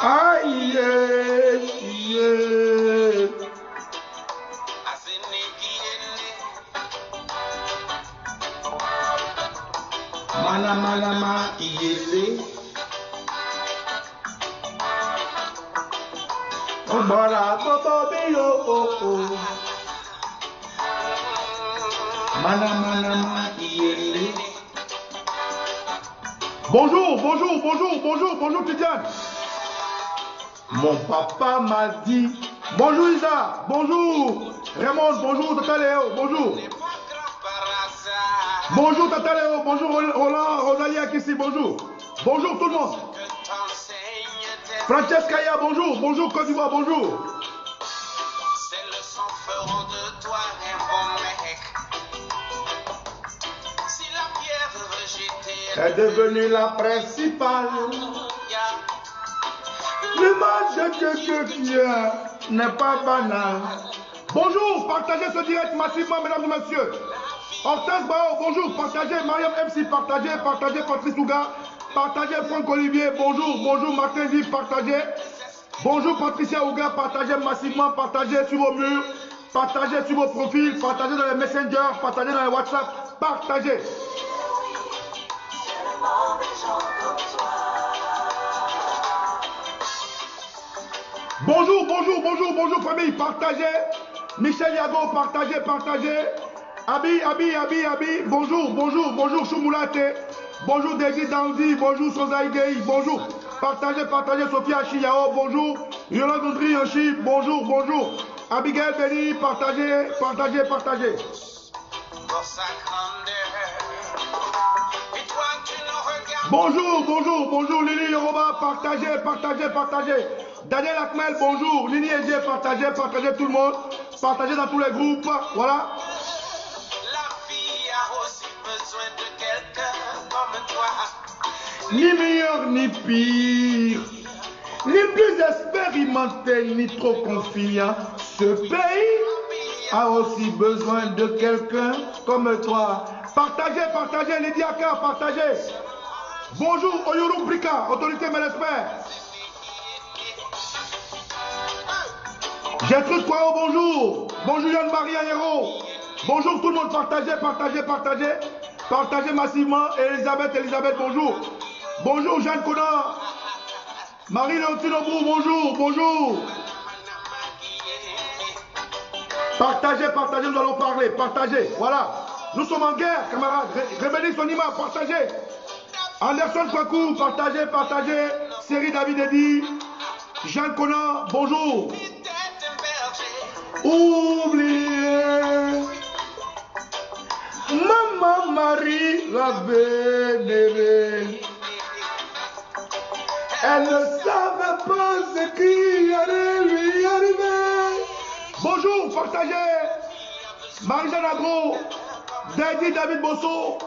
Aïe, yeah. Mana mana ma iyele. Obara bobo biyo oh. Mana mana ma iyele. Bonjour, bonjour, bonjour, bonjour, bonjour Tidiane. Mon papa m'a dit bonjour Isa, bonjour Raymond, bonjour Tata Léo, bonjour. Bonjour Tata Léo, bonjour Roland, Rosalie Akissi, bonjour. Bonjour tout le monde. Francesca, bonjour, bonjour Côte d'Ivoire, bonjour. Est devenue la principale. Le match de n'est pas banal. Bonjour, partagez ce direct massivement, mesdames et messieurs. Hortense Bao, bonjour, partagez. Mariam MC, partagez. Partagez Patrice Ouga, partagez Franck Olivier, bonjour. Bonjour Martin Vive, partagez. Bonjour Patricia Ouga, partagez massivement. Partagez sur vos murs, partagez sur vos profils, partagez dans les messengers, partagez dans les WhatsApp, partagez. Bonjour, bonjour, bonjour, bonjour famille, partagez. Michel Yago, partagez, partagez. Abi, bonjour, bonjour, bonjour Choumoulate. Bonjour David Dandy, bonjour Sozaïgei, bonjour. Partagez, partagez Sophia Chiyao, bonjour. Yolande Audrey Yoshi, bonjour, bonjour. Abigail Benny, partagez, partagez, partagez. Bonjour, bonjour, bonjour Lili Yoruba, partagez, partagez, partagez. Daniel Akmel, bonjour. Lini Ege, partagez, partagez tout le monde. Partagez dans tous les groupes, voilà. La vie a aussi besoin de quelqu'un comme toi. Ni meilleur ni pire, ni plus expérimenté ni trop confiant. Ce pays a aussi besoin de quelqu'un comme toi. Partagez, partagez, Lydiaka, partagez. Bonjour, Oyuru Brika, autorité Mélespère. Gertrude Kwao, bonjour. Bonjour Yann-Marie Ayero. Bonjour tout le monde, partagez, partagez, partagez. Partagez massivement. Elisabeth, bonjour. Bonjour Jeanne Conan. Marie-Léontine Obrou, bonjour, bonjour. Partagez, partagez, nous allons parler. Partagez, voilà. Nous sommes en guerre, camarades. Rebellis Sonima, partagez. Anderson Kwaku, partagez, partagez. Série David Eddy. Jeanne Conan, bonjour. Oubliez Maman Marie la vénérée. Elle ne savait pas ce qui allait lui arriver. Bonjour, partagez. Marie-Jeanne Agro, David Bosso,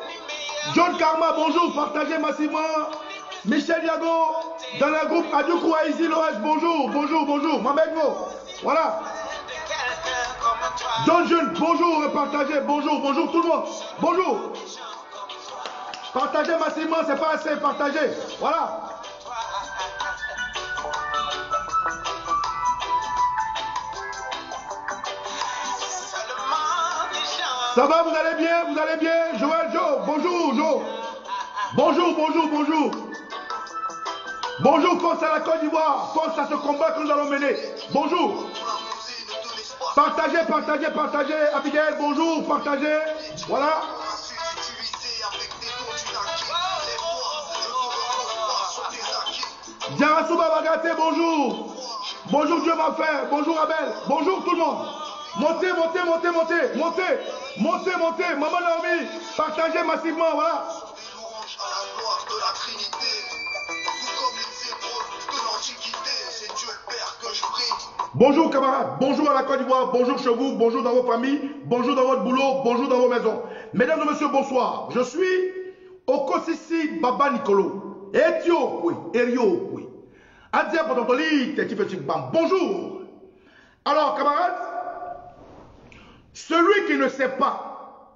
John Karma, bonjour, partagez massivement. Michel Yago, dans le groupe Adjoukou Aïzi Loès, bonjour, bonjour, bonjour. Mamedvo, voilà. John Jeune, bonjour, partagez, bonjour, bonjour tout le monde, bonjour. Partagez massivement, c'est pas assez, partagez, voilà. Ça va, vous allez bien, vous allez bien. Joël Jo, bonjour Jo. Bonjour, bonjour, bonjour. Bonjour, force à la Côte d'Ivoire, force à ce combat que nous allons mener. Bonjour. Partagez, partagez, partagez. Abigail, bonjour, partagez. Voilà. Diarasuba Bagate, bonjour. Bonjour Dieu m'a fait. Bonjour Abel. Bonjour tout le monde. Montez, montez, montez, montez, montez, montez, montez. Maman Naomi, partagez massivement, voilà. Bonjour camarades, bonjour à la Côte d'Ivoire, bonjour chez vous, bonjour dans vos familles, bonjour dans votre boulot, bonjour dans vos maisons. Mesdames et messieurs, bonsoir. Je suis Okosisi Baba Nicolo. Etiopoué, Eriopoué. Adia Potentoli, Bam. Bonjour. Alors camarades, celui qui ne sait pas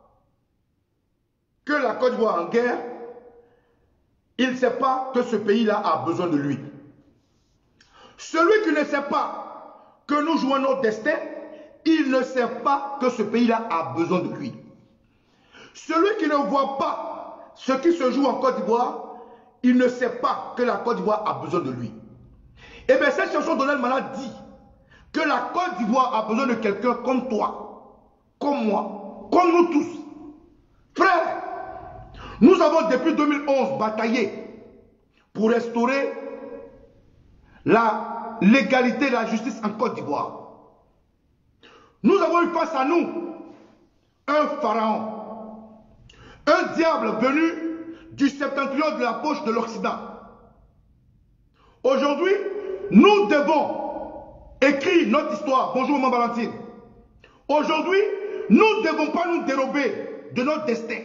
que la Côte d'Ivoire est en guerre, il ne sait pas que ce pays-là a besoin de lui. Celui qui ne sait pas que nous jouons notre destin, il ne sait pas que ce pays-là a besoin de lui. Celui qui ne voit pas ce qui se joue en Côte d'Ivoire, il ne sait pas que la Côte d'Ivoire a besoin de lui. Et bien cette chanson d'Onel Mala dit que la Côte d'Ivoire a besoin de quelqu'un comme toi, comme moi, comme nous tous. Frère, nous avons depuis 2011 bataillé pour restaurer la légalité et la justice en Côte d'Ivoire. Nous avons eu face à nous un pharaon, un diable venu du septentrion de la poche de l'Occident. Aujourd'hui, nous devons écrire notre histoire. Bonjour, maman Valentine. Aujourd'hui, nous ne devons pas nous dérober de notre destin.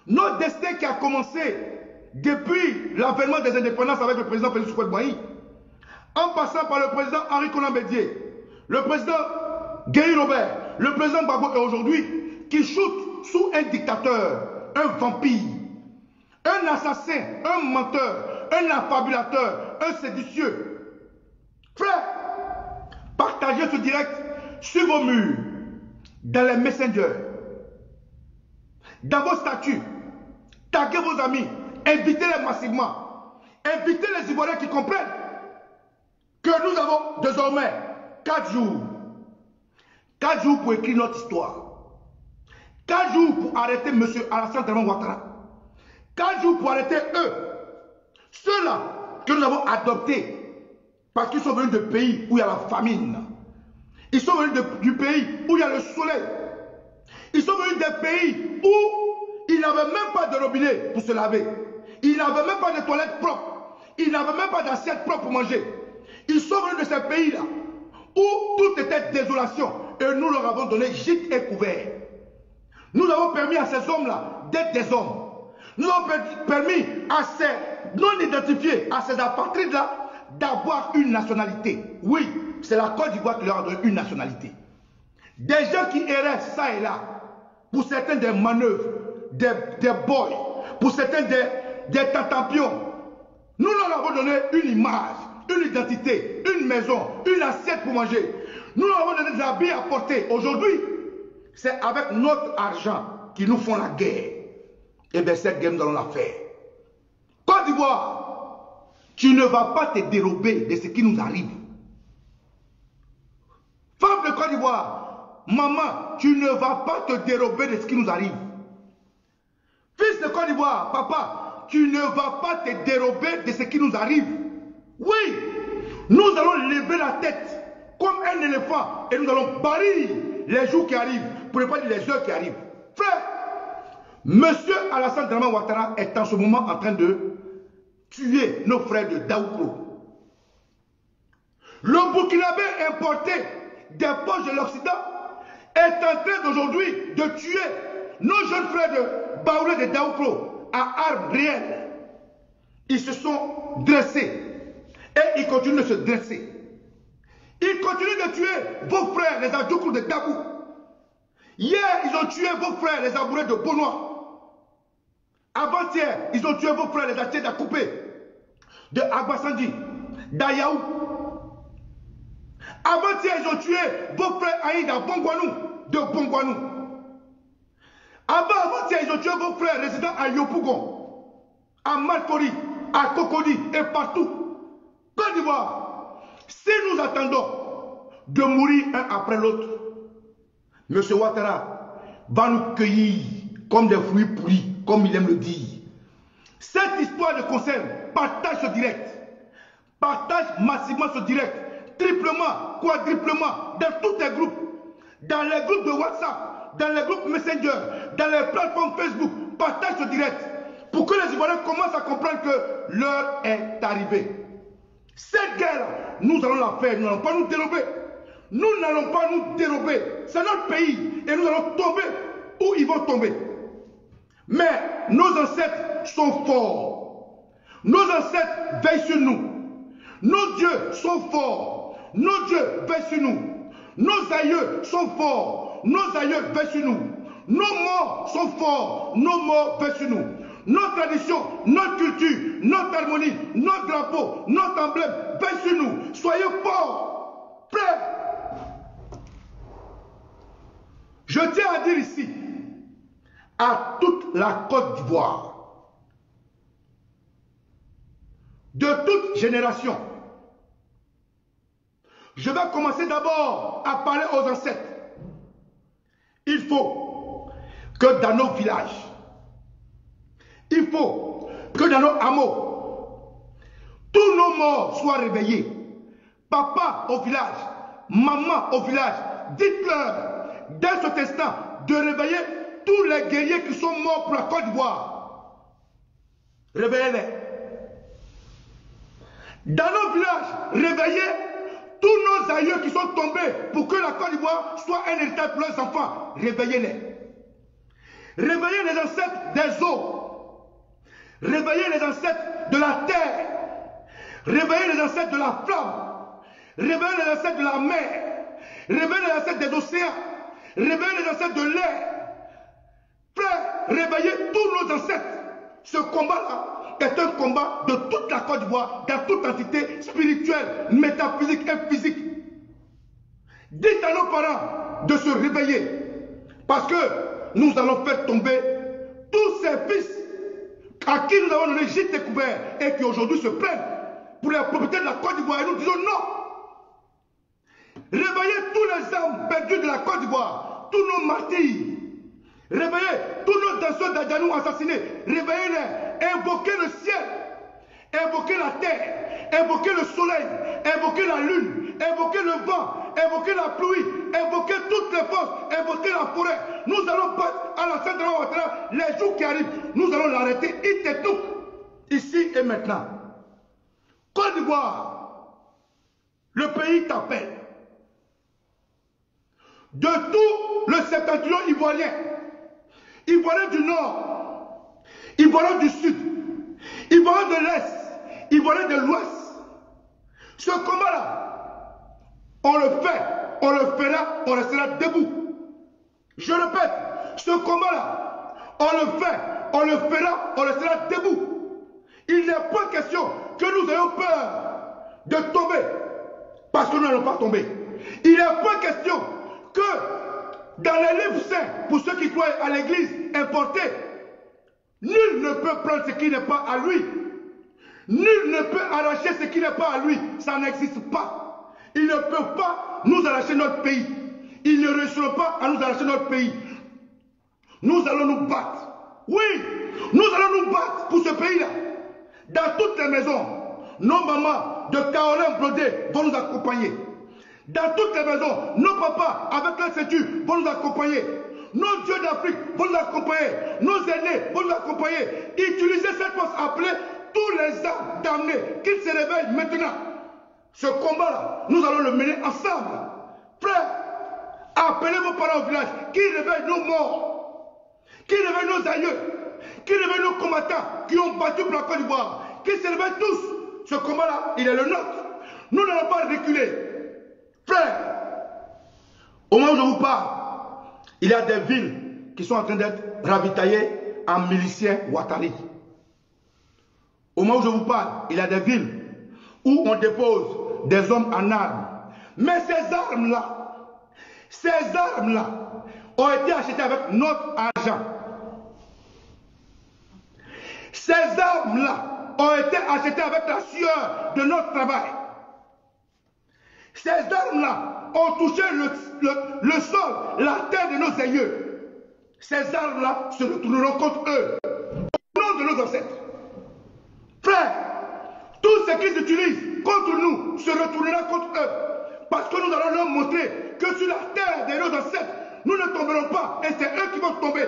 Notre destin qui a commencé depuis l'avènement des indépendances avec le président Félix Houphouët-Boigny, en passant par le président Henri Konan Bédié, le président Guéry Robert, le président Gbagbo et aujourd'hui, qui shoot sous un dictateur, un vampire, un assassin, un menteur, un affabulateur, un séditieux. Frère, partagez ce direct sur vos murs, dans les messengers, dans vos statuts, taguez vos amis, invitez-les massivement, invitez les Ivoiriens qui comprennent que nous avons désormais 4 jours. 4 jours pour écrire notre histoire. 4 jours pour arrêter M. Alassane Dramane Ouattara. 4 jours pour arrêter eux. Ceux-là que nous avons adoptés parce qu'ils sont venus de pays où il y a la famine. Ils sont venus du pays où il y a le soleil. Ils sont venus des pays où ils n'avaient même pas de robinet pour se laver. Ils n'avaient même pas de toilettes propres. Ils n'avaient même pas d'assiette propre pour manger. Ils sont venus de ces pays-là où tout était désolation. Et nous leur avons donné gîte et couvert. Nous avons permis à ces hommes-là d'être des hommes. Nous avons permis à ces non-identifiés, à ces apatrides-là, d'avoir une nationalité. Oui, c'est la Côte d'Ivoire qui leur a donné une nationalité. Des gens qui erraient ça et là, pour certains des manœuvres, des boys, pour certains des tatampions. Nous leur avons donné une image, une identité, une maison, une assiette pour manger. Nous leur avons donné des habits à porter. Aujourd'hui, c'est avec notre argent qu'ils nous font la guerre. Et bien cette guerre, nous allons la faire. Côte d'Ivoire, tu ne vas pas te dérober de ce qui nous arrive. Femme de Côte d'Ivoire, maman, tu ne vas pas te dérober de ce qui nous arrive. Fils de Côte d'Ivoire, papa, tu ne vas pas te dérober de ce qui nous arrive. Oui, nous allons lever la tête comme un éléphant et nous allons barrer les jours qui arrivent, pour ne pas dire les heures qui arrivent. Frère, Monsieur Alassane Dramane Ouattara est en ce moment en train de tuer nos frères de Daoukro. Le Burkinabé importé des poches de l'Occident est en train d'aujourd'hui de tuer nos jeunes frères de Baoulé de Daoukro à armes réelles. Ils se sont dressés et ils continuent de se dresser. Ils continuent de tuer vos frères, les Adjoukro de Dabou. Hier, ils ont tué vos frères, les Abourés de Bonois. Avant-hier, ils ont tué vos frères, les Atiers d'Akoupé, de Agbassandi, d'Ayaou. Avant-hier, ils ont tué vos frères Aïda Bongwanou, de Bongwanou. Avant-hier, ils ont tué vos frères résidents à Yopougon, à Malkori, à Cocody et partout. Côte d'Ivoire, si nous attendons de mourir un après l'autre, M. Ouattara va nous cueillir comme des fruits pourris, comme il aime le dire. Cette histoire de concerne, partage ce direct. Partage massivement ce direct. Triplement, quadruplement, dans tous tes groupes. Dans les groupes de WhatsApp, dans les groupes Messenger, dans les plateformes Facebook. Partage ce direct. Pour que les Ivoiriens commencent à comprendre que l'heure est arrivée. Cette guerre, nous allons la faire. Nous n'allons pas nous dérober. Nous n'allons pas nous dérober. C'est notre pays. Et nous allons tomber où ils vont tomber. Mais nos ancêtres sont forts. Nos ancêtres veillent sur nous. Nos dieux sont forts. Nos dieux veillent sur nous. Nos aïeux sont forts. Nos aïeux veillent sur nous. Nos morts sont forts. Nos morts veillent sur nous. notre tradition, notre culture, notre harmonie, notre drapeau, notre emblème, veille sur nous. Soyez forts, prêts. Je tiens à dire ici, à toute la Côte d'Ivoire, de toute génération, je vais commencer d'abord à parler aux ancêtres. Il faut que dans nos villages, il faut que dans nos hameaux, tous nos morts soient réveillés. Papa au village, maman au village, dites-leur dès ce instant de réveiller tous les guerriers qui sont morts pour la Côte d'Ivoire. Réveillez-les. Dans nos villages, réveillez tous nos aïeux qui sont tombés pour que la Côte d'Ivoire soit un héritage pour leurs enfants. Réveillez-les. Réveillez les ancêtres des eaux. Réveillez les ancêtres de la terre. Réveillez les ancêtres de la flamme. Réveillez les ancêtres de la mer. Réveillez les ancêtres des océans. Réveillez les ancêtres de l'air. Frère, réveillez tous nos ancêtres. Ce combat-là est un combat de toute la Côte d'Ivoire, dans toute entité spirituelle, métaphysique et physique. Dites à nos parents de se réveiller, parce que nous allons faire tomber tous ces fils à qui nous avons donné gîte découvert et qui aujourd'hui se plaignent pour la propriété de la Côte d'Ivoire. Et nous disons non. Réveillez tous les âmes perdues de la Côte d'Ivoire, tous nos martyrs. Réveillez tous nos danseurs d'Adjanou assassinés. Réveillez-les. Invoquez le ciel. Invoquez la terre. Invoquez le soleil. Invoquez la lune. Invoquez le vent. Invoquez la pluie. Invoquez toutes les forces. Invoquez la forêt. Nous allons battre à la Sainte Roi les jours qui arrivent. Nous allons l'arrêter. Il est tout. Ici et maintenant. Côte d'Ivoire. Le pays t'appelle. De tout le septentrion ivoirien. Ivoirien du nord, Ivoirien du sud, Ivoirien de l'est, Ivoirien de l'ouest. Ce combat-là, on le fait, on le fera, on restera debout. Je répète, ce combat-là, on le fait, on le fera, on restera debout. Il n'est pas question que nous ayons peur de tomber, parce que nous n'allons pas tomber. Il n'est pas question que dans les livres saints, pour ceux qui croient à l'église importée, nul ne peut prendre ce qui n'est pas à lui. Nul ne peut arracher ce qui n'est pas à lui. Ça n'existe pas. Ils ne peuvent pas nous arracher notre pays. Ils ne réussiront pas à nous arracher notre pays. Nous allons nous battre. Oui, nous allons nous battre pour ce pays-là. Dans toutes les maisons, nos mamans de Caroline Brodé vont nous accompagner. Dans toutes les maisons, nos papas avec la ceinture vont nous accompagner. Nos dieux d'Afrique vont nous accompagner. Nos aînés vont nous accompagner. Utilisez cette force appelée tous les âmes damnés, qu'ils se réveillent maintenant. Ce combat-là, nous allons le mener ensemble. Frère, appelez vos parents au village, qui réveillent nos morts, qui réveillent nos aïeux, qui réveillent nos combattants qui ont battu pour la Côte d'Ivoire, qui se réveillent tous. Ce combat-là, il est le nôtre. Nous n'allons pas reculer. Frère, au moment où je vous parle, il y a des villes qui sont en train d'être ravitaillées en miliciens Ouattari. Au moment où je vous parle, il y a des villes où on dépose des hommes en armes. Mais ces armes-là ont été achetées avec notre argent. Ces armes-là ont été achetées avec la sueur de notre travail. Ces armes-là ont touché le sol, la terre de nos aïeux. Ces armes-là se retourneront contre eux. Au nom de nos ancêtres. Frère, tout ce qu'ils utilisent contre nous se retournera contre eux. Parce que nous allons leur montrer que sur la terre de nos ancêtres, nous ne tomberons pas et c'est eux qui vont tomber.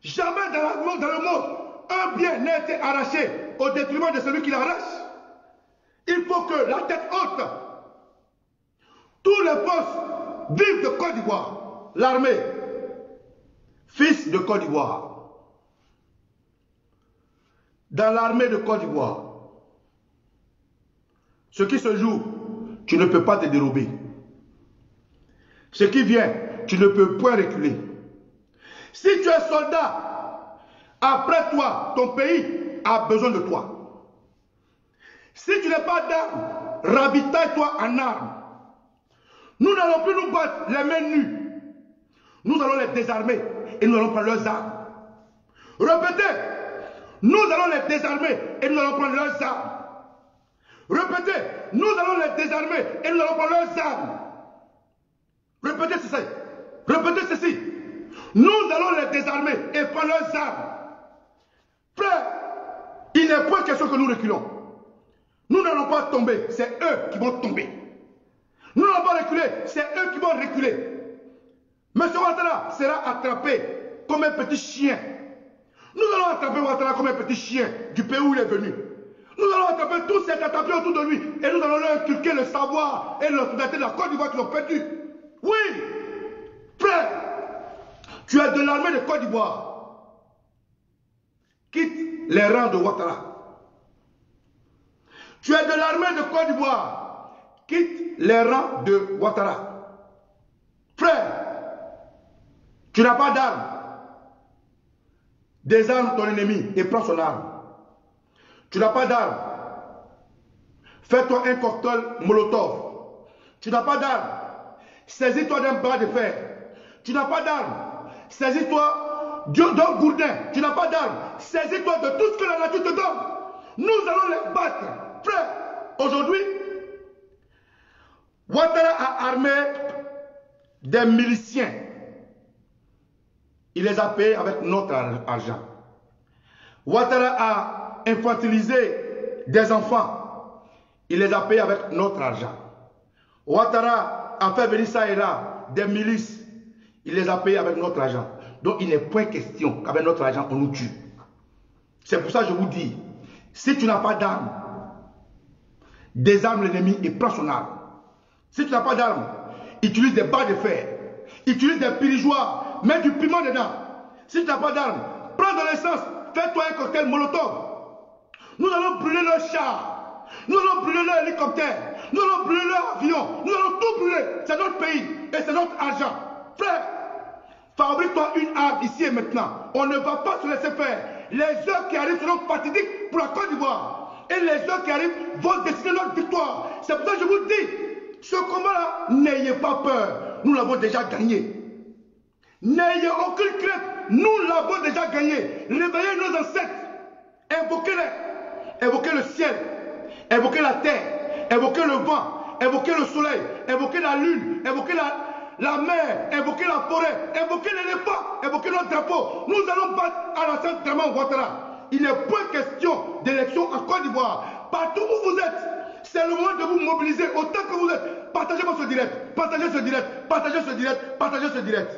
Jamais dans le monde, un bien n'a été arraché au détriment de celui qui l'arrache. Il faut que la tête haute, tous les postes vivent de Côte d'Ivoire, l'armée, fils de Côte d'Ivoire. Dans l'armée de Côte d'Ivoire, ce qui se joue, tu ne peux pas te dérober. Ce qui vient, tu ne peux point reculer. Si tu es soldat, Après toi, ton pays a besoin de toi. Si tu n'as pas d'armes, ravitaille-toi en armes. Nous n'allons plus nous battre les mains nues. Nous allons les désarmer et nous allons prendre leurs armes. Répétez, nous allons les désarmer et nous allons prendre leurs armes. Répétez, nous allons les désarmer et nous allons prendre leurs armes. Répétez ceci. Répétez ceci. Nous allons les désarmer et prendre leurs armes. Frère, il n'est point question que nous reculons. Nous n'allons pas tomber, c'est eux qui vont tomber. Nous n'allons pas reculer, c'est eux qui vont reculer. M. Ouattara sera attrapé comme un petit chien. Nous allons attraper Ouattara comme un petit chien du pays où il est venu. Nous allons attraper tous ces catapultes autour de lui et nous allons leur inculquer le savoir et l'autorité de la Côte d'Ivoire qu'ils ont perdu. Oui, frère, tu es de l'armée de Côte d'Ivoire. Quitte les rangs de Ouattara. Tu es de l'armée de Côte d'Ivoire. Quitte les rangs de Ouattara. Frère, tu n'as pas d'armes. Désarme ton ennemi et prends son arme. Tu n'as pas d'armes. Fais-toi un cocktail Molotov. Tu n'as pas d'armes. Saisis-toi d'un bras de fer. Tu n'as pas d'armes. Saisis-toi d'un gourdin. Tu n'as pas d'armes. Saisis-toi de tout ce que la nature te donne. Nous allons les battre. Frère, aujourd'hui, Ouattara a armé des miliciens. Il les a payés avec notre argent. Ouattara a infantilisé des enfants. Il les a payés avec notre argent. Ouattara a fait venir ça et là des milices. Il les a payés avec notre argent. Donc il n'est point question qu'avec notre argent on nous tue. C'est pour ça que je vous dis, si tu n'as pas d'armes, désarme l'ennemi et prends son arme. Si tu n'as pas d'armes, utilise des barres de fer, utilise des pirigeoires, mets du piment dedans. Si tu n'as pas d'armes, prends de l'essence, fais-toi un cocktail Molotov. Nous allons brûler leurs chars, nous allons brûler leurs hélicoptères, nous allons brûler leurs avions, nous allons tout brûler. C'est notre pays et c'est notre argent. Frère, fabrique-toi une arme ici et maintenant. On ne va pas se laisser faire. Les heures qui arrivent seront fatidiques pour la Côte d'Ivoire. Et les heures qui arrivent vont décider notre victoire. C'est pour ça que je vous dis, ce combat-là, n'ayez pas peur. Nous l'avons déjà gagné. N'ayez aucune crainte. Nous l'avons déjà gagné. Réveillez nos ancêtres. Invoquez-les. Invoquez le ciel. Invoquez la terre. Invoquez le vent. Invoquez le soleil. Invoquez la lune. Invoquez la mer. Invoquez la forêt. Invoquez l'éléphant. Invoquez notre drapeau. Nous allons battre Alassane Dramane Ouattara. Il n'est point question d'élection en Côte d'Ivoire. Partout où vous êtes, c'est le moment de vous mobiliser autant que vous êtes. Partagez ce direct. Partagez ce direct. Partagez ce direct. Partagez ce direct.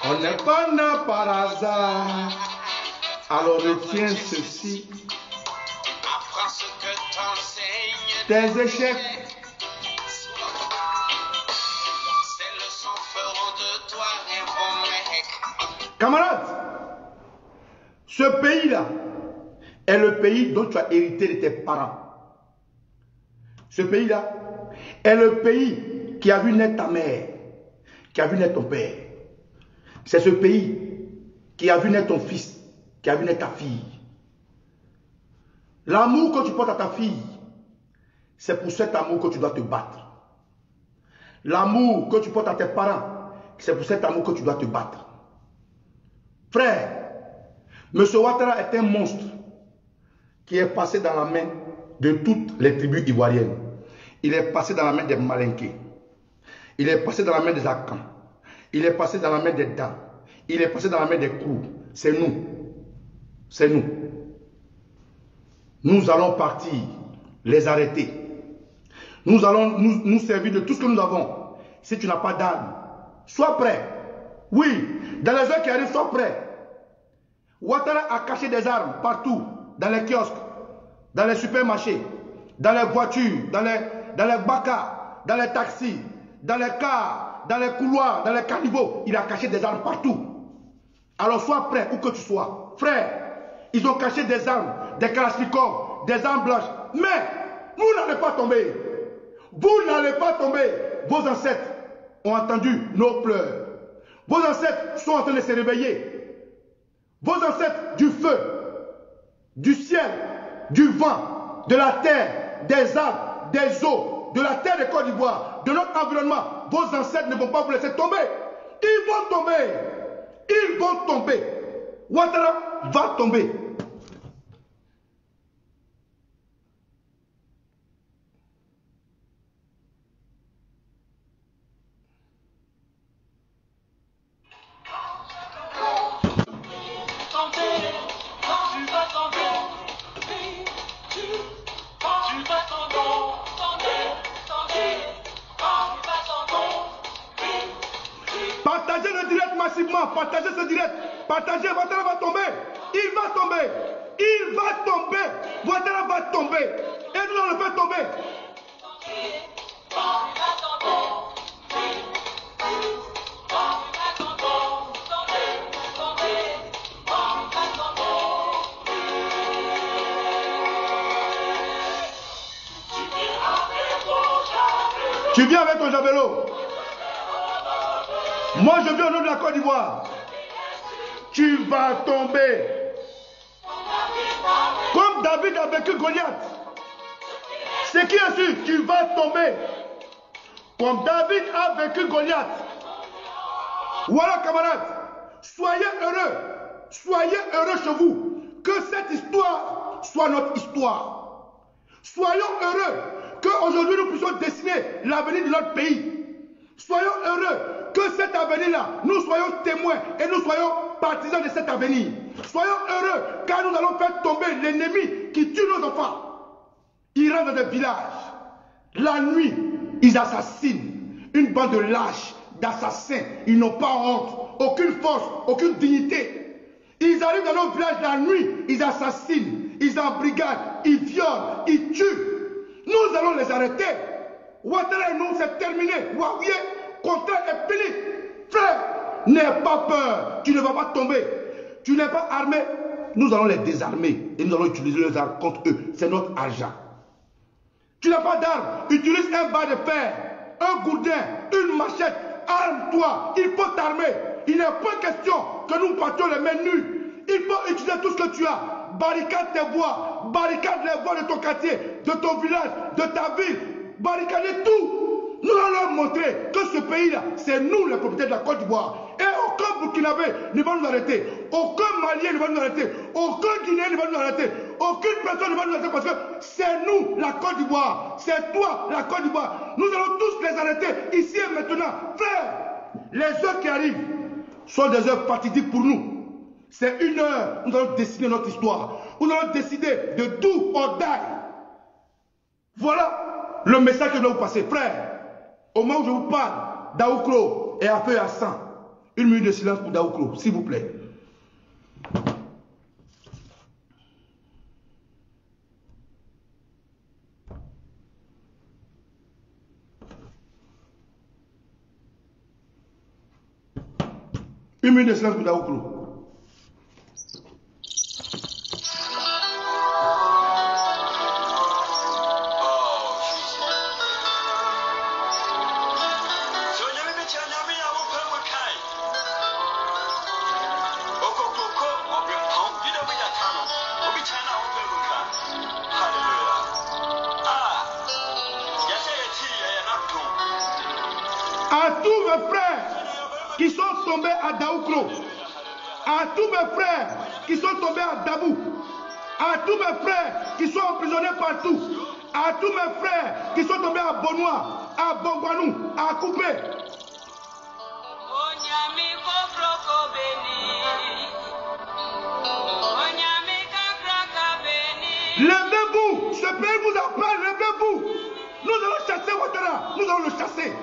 On n'est pas né par hasard, alors retiens ceci. Apprends ce que t'enseigne Tes échecs, ces leçons feront de toi un bon mec. camarades, ce pays-là est le pays dont tu as hérité de tes parents. Ce pays-là est le pays qui a vu naître ta mère, qui a vu naître ton père. C'est ce pays qui a vu naître ton fils, qui a vu naître ta fille. L'amour que tu portes à ta fille, c'est pour cet amour que tu dois te battre. L'amour que tu portes à tes parents, c'est pour cet amour que tu dois te battre. Frère, M. Ouattara est un monstre qui est passé dans la main de toutes les tribus ivoiriennes. Il est passé dans la main des Malinqués. Il est passé dans la main des Akans. Il est passé dans la main des Dan. Il est passé dans la main des Krou. C'est nous. C'est nous. Nous allons partir, les arrêter. Nous allons nous servir de tout ce que nous avons. Si tu n'as pas d'armes, sois prêt. Oui, dans les heures qui arrivent, sois prêt. Ouattara a caché des armes partout, dans les kiosques, dans les supermarchés, dans les voitures, dans les bacas, dans les taxis, dans les cars, dans les couloirs, dans les caniveaux. Il a caché des armes partout. Alors sois prêt où que tu sois. Frère, ils ont caché des armes, des kalachnikovs, des armes blanches. Mais vous n'allez pas tomber. Vous n'allez pas tomber. Vos ancêtres ont entendu nos pleurs. Vos ancêtres sont en train de se réveiller. Vos ancêtres du feu, du ciel, du vent, de la terre, des arbres, des eaux, de la terre de Côte d'Ivoire, de notre environnement, vos ancêtres ne vont pas vous laisser tomber. Ils vont tomber. Ils vont tomber. Ouattara va tomber. Partagez le direct massivement, partagez ce direct, partagez, Ouattara va tomber, il va tomber, il va tomber, Ouattara va tomber, et nous allons le faire tomber. Tu viens avec ton javelot. Moi, je viens au nom de la Côte d'Ivoire. Tu vas tomber. Comme David a vaincu Goliath. C'est qui est sûr, tu vas tomber. Comme David a vaincu Goliath. Voilà, camarades. Soyez heureux chez vous. Que cette histoire soit notre histoire. Soyons heureux qu'aujourd'hui nous puissions dessiner l'avenir de notre pays. Soyons heureux que cet avenir-là, nous soyons témoins et nous soyons partisans de cet avenir. Soyons heureux car nous allons faire tomber l'ennemi qui tue nos enfants. Ils rentrent dans des villages. La nuit, ils assassinent. Une bande de lâches, d'assassins. Ils n'ont pas honte, aucune force, aucune dignité. Ils arrivent dans nos villages la nuit, ils assassinent, ils embrigadent, ils violent, ils tuent. Nous allons les arrêter. Ouattara et nous, c'est terminé. Ouaouye, contrat est fini. Frère, n'aie pas peur. Tu ne vas pas tomber. Tu n'es pas armé. Nous allons les désarmer. Et nous allons utiliser les armes contre eux. C'est notre argent. Tu n'as pas d'armes. Utilise un bas de fer, un gourdin, une machette. Arme-toi. Il faut t'armer. Il n'est pas question que nous partions les mains nues. Il faut utiliser tout ce que tu as. Barricade tes voies. Barricade les voies de ton quartier, de ton village, de ta ville. Barricader tout. Nous allons leur montrer que ce pays-là, c'est nous les propriétaires de la Côte d'Ivoire. Et aucun Burkinabé ne va nous arrêter. Aucun Malien ne va nous arrêter. Aucun Guinéen ne va nous arrêter. Aucune personne ne va nous arrêter parce que c'est nous la Côte d'Ivoire. C'est toi la Côte d'Ivoire. Nous allons tous les arrêter ici et maintenant. Frère, les heures qui arrivent sont des heures fatidiques pour nous. C'est une heure, nous allons dessiner notre histoire. Nous allons décider de do or die. Voilà le message que je dois vous passer. Frère, au moment où je vous parle, Daoukro est à feu et à sang. Une minute de silence pour Daoukro, s'il vous plaît. Une minute de silence pour Daoukro. À tous mes frères qui sont tombés à Daoukro, à tous mes frères qui sont tombés à Dabou, à tous mes frères qui sont emprisonnés partout, À tous mes frères qui sont tombés à Bonois, à Bongwanou, à Coupé. Levez-vous, ce pays vous appelle, levez-vous. Nous allons chasser Ouattara, nous allons le chasser.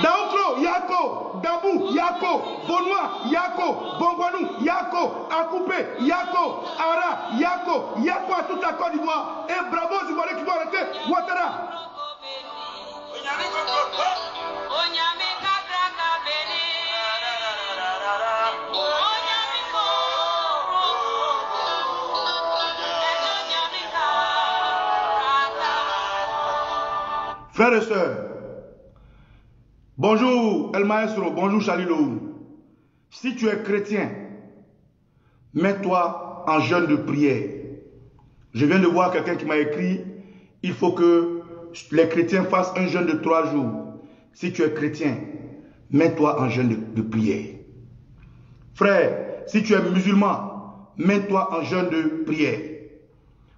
Daouklo, Yako, Dabou, Yako, Bonois, Yako, Bongwanou, Yako, Akoupé, Yako, Ara, Yako, Yako à toute la Côte d'Ivoire. Et bravo aux Ivoiriens qui vont arrêter Ouattara. Frères et sœurs, bonjour El Maestro, bonjour Chalilou. Si tu es chrétien, mets-toi en jeûne de prière. Je viens de voir quelqu'un qui m'a écrit, il faut que les chrétiens fassent un jeûne de 3 jours. Si tu es chrétien, mets-toi en jeûne de prière. Frère, si tu es musulman, mets-toi en jeûne de prière.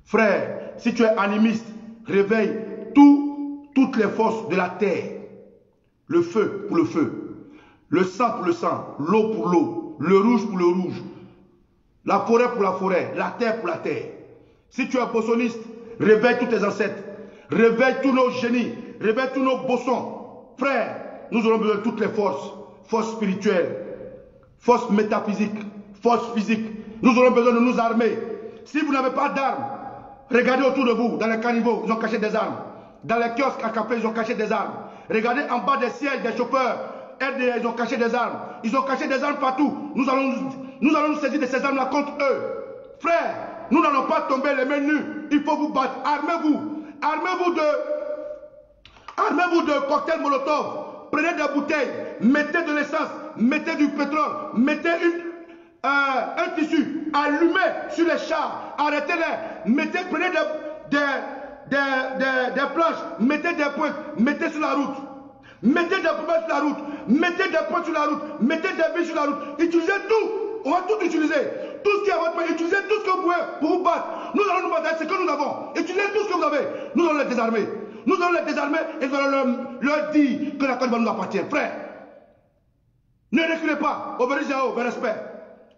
Frère, si tu es animiste, réveille toutes les forces de la terre. Le feu pour le feu, le sang pour le sang, l'eau pour l'eau, le rouge pour le rouge, la forêt pour la forêt, la terre pour la terre. Si tu es bossoniste, réveille tous tes ancêtres, réveille tous nos génies, réveille tous nos bossons. Frère, nous aurons besoin de toutes les forces, forces spirituelles, forces métaphysiques, forces physiques. Nous aurons besoin de nous armer. Si vous n'avez pas d'armes, regardez autour de vous, dans les caniveaux, ils ont caché des armes. Dans les kiosques à café, ils ont caché des armes. Regardez en bas des sièges des chauffeurs, RDA, ils ont caché des armes. Ils ont caché des armes partout. Nous allons nous saisir de ces armes-là contre eux. Frère, nous n'allons pas tomber les mains nues. Il faut vous battre. Armez-vous. Armez-vous de cocktails Molotov. Prenez des bouteilles. Mettez de l'essence. Mettez du pétrole. Mettez un tissu. Allumez sur les chars. Arrêtez-les. Prenez des planches, mettez des points, mettez sur la route. Mettez des points sur la route. Mettez des points sur la route. Mettez des billes sur la route. Utilisez tout. On va tout utiliser. Tout ce qui est à votre main. Utilisez tout ce que vous pouvez pour vous battre. Nous allons nous battre avec ce que nous avons. Utilisez tout ce que vous avez. Nous allons les désarmer. Nous allons les désarmer et nous allons leur dire que la Côte d'Ivoire nous appartient. Frère, ne reculez pas. Obéissez à eux, avec respect.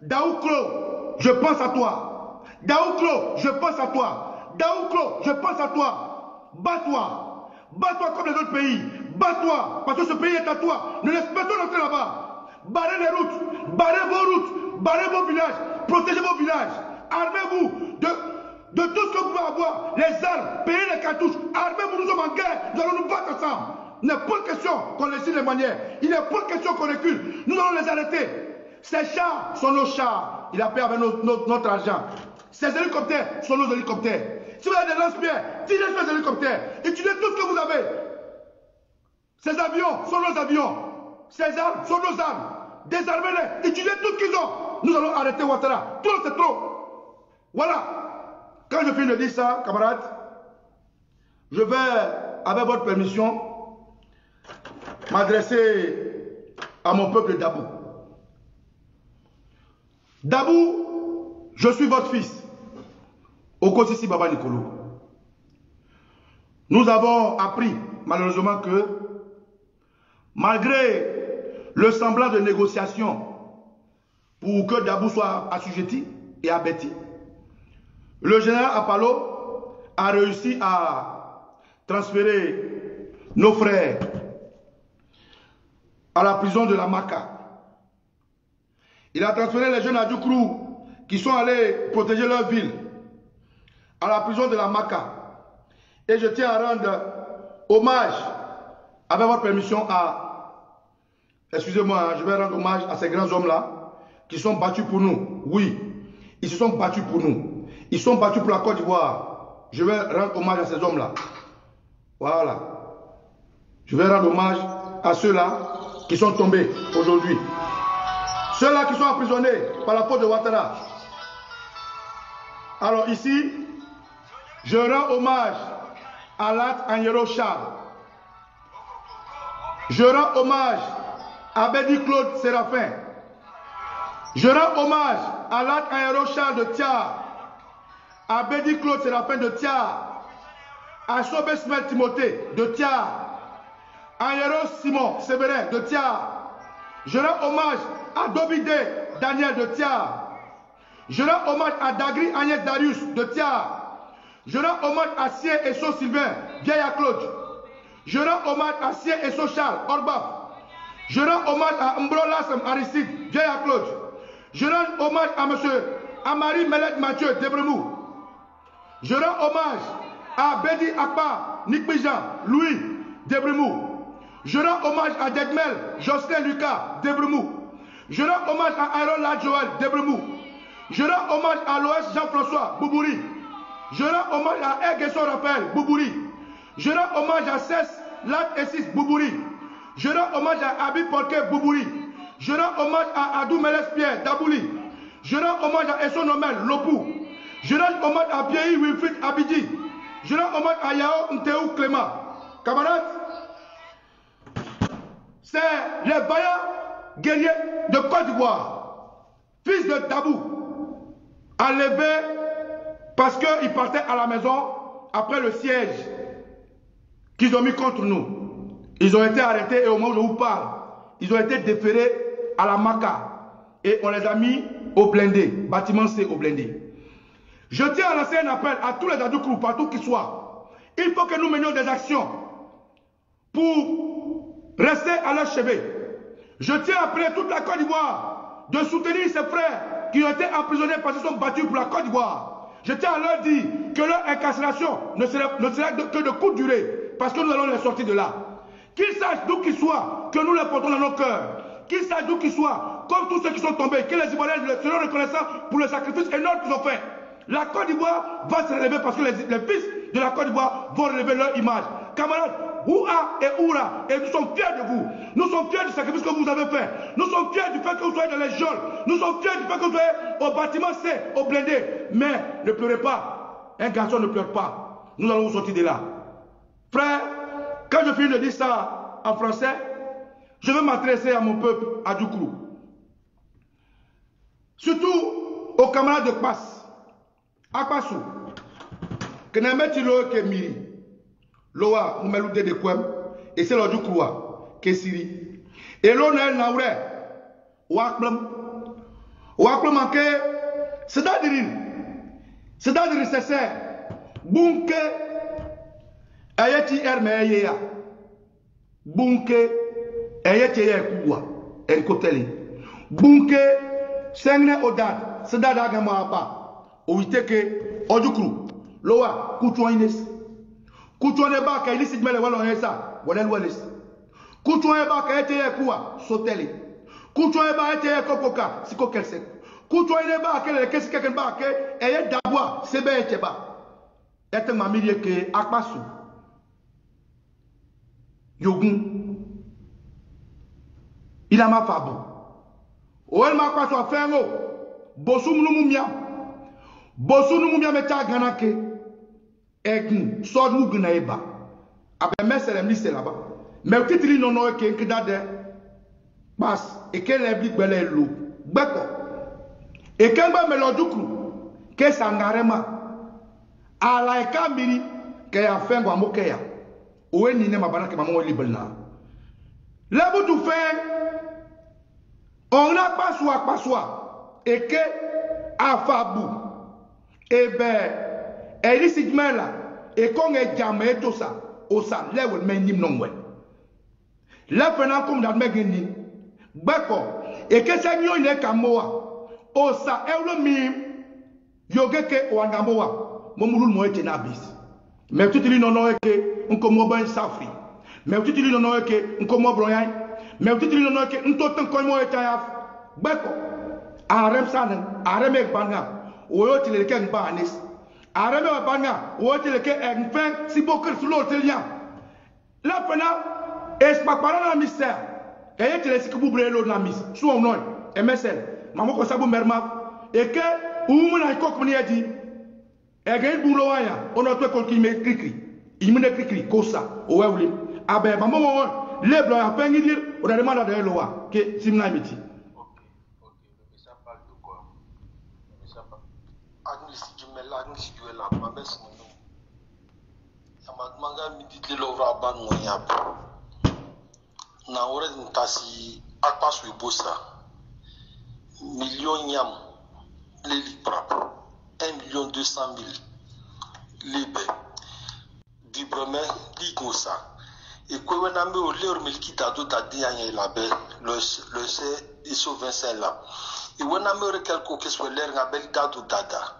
Daouklo, je pense à toi. Daouklo, je pense à toi. Daouklo, je pense à toi. Bats-toi. Bats-toi comme les autres pays. Bats-toi. Parce que ce pays est à toi. Ne laisse personne entrer là-bas. Barrez les routes. Barrez vos routes. Barrez vos villages. Protégez vos villages. Armez-vous de tout ce que vous pouvez avoir. Les armes. Payez les cartouches. Armez-vous. Nous sommes en guerre. Nous allons nous battre ensemble. Il n'est pas question qu'on laisse les manières. Il n'est pas question qu'on recule. Nous allons les arrêter. Ces chars sont nos chars. Il a payé avec notre argent. Ces hélicoptères sont nos hélicoptères. Si vous avez des lance-pierres, tirez sur les hélicoptères. Utilisez tout ce que vous avez. Ces avions sont nos avions. Ces armes sont nos armes. Désarmez-les. Utilisez tout ce qu'ils ont. Nous allons arrêter Ouattara. Trop, c'est trop. Voilà. Quand je finis de dire ça, camarades, je vais, avec votre permission, m'adresser à mon peuple Dabou. Dabou, je suis votre fils. Okosisi Baba Nicolo. Nous avons appris, malheureusement, que malgré le semblant de négociation pour que Dabou soit assujetti et abattu, le général Apalo a réussi à transférer nos frères à la prison de la Maka. Il a transféré les jeunes à Djoukrou qui sont allés protéger leur ville à la prison de la Maka. Et je tiens à rendre hommage, avec votre permission, excusez-moi, je vais rendre hommage à ces grands hommes-là qui sont battus pour nous. Oui, ils se sont battus pour nous. Ils sont battus pour la Côte d'Ivoire. Je vais rendre hommage à ces hommes-là. Voilà. Je vais rendre hommage à ceux-là qui sont tombés aujourd'hui. Ceux-là qui sont emprisonnés par la faute de Ouattara. Alors ici, je rends hommage à Lat Anyero Charles. Je rends hommage à Bédi Claude Séraphin. Je rends hommage à l'Aéro Charles de Thiar, à Bédi Claude Séraphin de Thiar, à Sobesmel Timothée de Thiar, à Aéro Simon Séverin de Thiar. Je rends hommage à Dobide Daniel de Thiar. Je rends hommage à Dagri Agnès Darius de Thiar. Je rends hommage à Sien Esso Sylvain, vieille à Claude. Je rends hommage à Sien Esso Charles, Orbaf. Je rends hommage à Mbro Lassem Aristide, vieille à Claude. Je rends hommage à monsieur Amari Melet Mathieu Debremou. Je rends hommage à Bedi Akpa Nikbijan Louis Debremou. Je rends hommage à Dedmel Jocelyn Lucas Debremou. Je rends hommage à Aaron Lad Joël Debremou. Je rends hommage à l'OS Jean-François Boubouri. Je rends hommage à Erguesson Raphaël Boubouri. Je rends hommage à Cess Lat Essis Boubouri. Je rends hommage à Abi Porquet Boubouri. Je rends hommage à Adou Meles Pierre Dabouli. Je rends hommage à Esson Nomel Lopou. Je rends hommage à Pierre Wilfried Abidi. Je rends hommage à Yao Nteou Clément. Camarades, c'est les vaillants guerriers de Côte d'Ivoire, fils de Dabou, enlevés parce qu'ils partaient à la maison après le siège qu'ils ont mis contre nous. Ils ont été arrêtés et au moment où je vous parle, ils ont été déférés à la Maca et on les a mis au blindé, bâtiment C au blindé. Je tiens à lancer un appel à tous les Adoukrou, partout qu'ils soient. Il faut que nous menions des actions pour rester à leur chevet. Je tiens à appeler toute la Côte d'Ivoire de soutenir ces frères qui ont été emprisonnés parce qu'ils sont battus pour la Côte d'Ivoire. Je tiens à leur dire que leur incarcération ne sera que de courte durée parce que nous allons les sortir de là. Qu'ils sachent d'où qu'ils soient, que nous les portons dans nos cœurs. Qu'ils sachent d'où qu'ils soient, comme tous ceux qui sont tombés, que les Ivoiriens seront reconnaissants pour le sacrifice énorme qu'ils ont fait. La Côte d'Ivoire va se relever parce que les fils de la Côte d'Ivoire vont relever leur image. Camarades, Ouha et Oura, et nous sommes fiers de vous. Nous sommes fiers du sacrifice que vous avez fait. Nous sommes fiers du fait que vous soyez dans les geôles. Nous sommes fiers du fait que vous soyez au bâtiment C, au blindé. Mais ne pleurez pas. Un garçon ne pleure pas. Nous allons vous sortir de là. Frère, quand je finis de dire ça en français, je veux m'adresser à mon peuple, à Doukrou. Surtout aux camarades de Passe. Akpassou, que ne mette l'eau que miri, l'oa, nous mettons des poèmes, et c'est l'eau du croix, que Siri. Et l'eau n'est pas vrai, ouaklem manqué, c'est-à-dire, c'est ça, bunke, ayati ermeya, bunke, ayati erkuwa, enkoteli, bunke, sengne odat, c'est-à-dire gamapa. Ouiteke Odoukrou Loa Koutouaines Koutouaneba Kaili Sigmele Walonesa Walel Wales Koutouaneba Kaete Koua Soteli Koutouaneba Ete Kokoka Siko Kelsek Koutouaneba Kele Kesikemba Ke Eye Dabwa Sebe Eteba Ete Mamilie Ke Akpassou Yogun Il a ma fabo Oel Makpassou a fait un mot Bosoum Noumia Bosu nous m'a mis à ganake, egn, sort nous gnaeba. Après mes liste là-bas. Mais petit li non non que dade, bas et qu'elle est blique belle l'eau. Bako. Et quand ba melodoukrou, que sangarema, à la kamiri, que a fait quoi mokeya. Ou ni ne ma banake maman libre là. Là vous tout fait, on n'a pas soit, et que à fabou. Eh bien, Eli Sigmela, et quand on jamais tout ça, au ça, là où le nim non ouais. Là, pendant comme dans le megini, bako, et que ça n'y est qu'à moi, au ça, et le mime, yogeke ou angamoa, mon moulou moi était nabis. Mais tout le monde est que, on comme ben safri. Mais tout le monde est que, on comme broyan. Mais tout le monde est que, on t'entend comme moi était à bako. Arem sanen, arem ek banga. Oyo ti le ken ba anis arame wa banga oyo ti le ke enfin si bokir sur l'autre lien là pena es papara na mystère kaye ti le sikbu brelo na mis so on noy MSL mamo ko sabu merma et que ou na ko ko ni adi e ga bu lo waya ono to ko ki me krikri il me krikri ko sa o wawli abe mamo mo les blancs a fait dire, on a demandé à l'eau, que Simna Miti. Ok, mais ça parle de quoi? Mais ça parle. Agnes, si tu mets là, si tu es là, ma belle, c'est mon nom. Manga mi dit le lovra ban mo yap. Na ore ntasi akpasu ibosa. Million yam leli prap. 1,2 million libe. Dibreme li gosa. Et quoi on a mis au leur milki dado dadi anye labe le iso Vincent là. Et on a mis quelque que soit l'air ngabel dado dada.